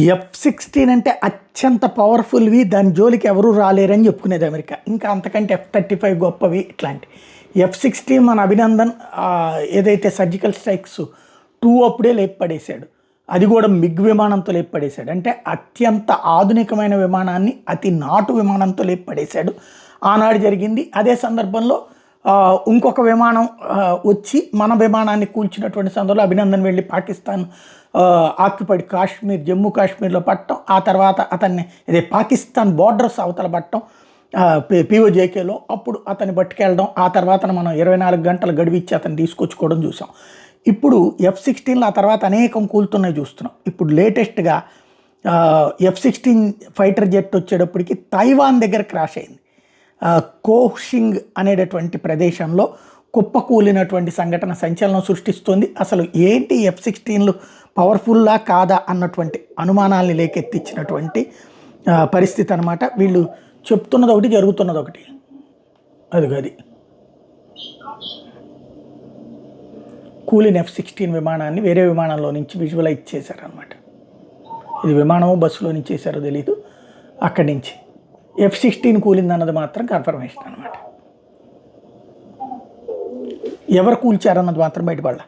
F-16 అంటే అత్యంత పవర్ఫుల్వి, దాని జోలికి ఎవరూ రాలేరని చెప్పుకునేది అమెరికా. ఇంకా అంతకంటే F-35 గొప్పవి ఇట్లాంటి. F-16 మన అభినందన్ ఏదైతే సర్జికల్ స్ట్రైక్స్ 2 అప్పుడే లేపడేశాడు. అది కూడా మిగ్ విమానంతో లేపడేశాడు. అంటే అత్యంత ఆధునికమైన విమానాన్ని అతి నాటు విమానంతో లేపడేశాడు. ఆనాడు జరిగింది. అదే సందర్భంలో ఇంకొక విమానం వచ్చి మన విమానాన్ని కూల్చినటువంటి సందర్భంలో అభినందన్ వెళ్ళి పాకిస్తాన్ ఆక్యుపైడ్ కాశ్మీర్, జమ్మూ కాశ్మీర్లో పట్టడం, ఆ తర్వాత అతన్ని ఇదే పాకిస్తాన్ బోర్డర్స్ అవతల పట్టడం POJKలో, అప్పుడు అతన్ని పట్టుకెళ్ళడం, ఆ తర్వాత మనం 24 గంటలు గడివిచ్చి అతన్ని తీసుకొచ్చుకోవడం చూసాం. ఇప్పుడు F-16లో ఆ తర్వాత అనేకం కూలుతున్నాయి చూస్తున్నాం. ఇప్పుడు లేటెస్ట్గా F-16 ఫైటర్ జెట్ వచ్చేటప్పటికి తైవాన్ దగ్గర క్రాష్ అయింది. కోషింగ్ అనేటటువంటి ప్రదేశంలో కుప్పకూలినటువంటి సంఘటన సంచలనం సృష్టిస్తుంది. అసలు ఏంటి F-16లు పవర్ఫుల్లా కాదా అన్నటువంటి అనుమానాల్ని లేకెత్తించినటువంటి పరిస్థితి అనమాట. వీళ్ళు చెప్తున్నది ఒకటి, జరుగుతున్నది ఒకటి. అది కూలిన F-16 విమానాన్ని వేరే విమానంలో నుంచి విజువలైజ్ చేశారనమాట. ఇది విమానమో బస్సులో నుంచి చేశారో తెలీదు. అక్కడి నుంచి F-16 కూలిందన్నది మాత్రం కన్ఫర్మేషన్ అనమాట. ఎవరు కూల్చారన్నది మాత్రం బయటపడాలి.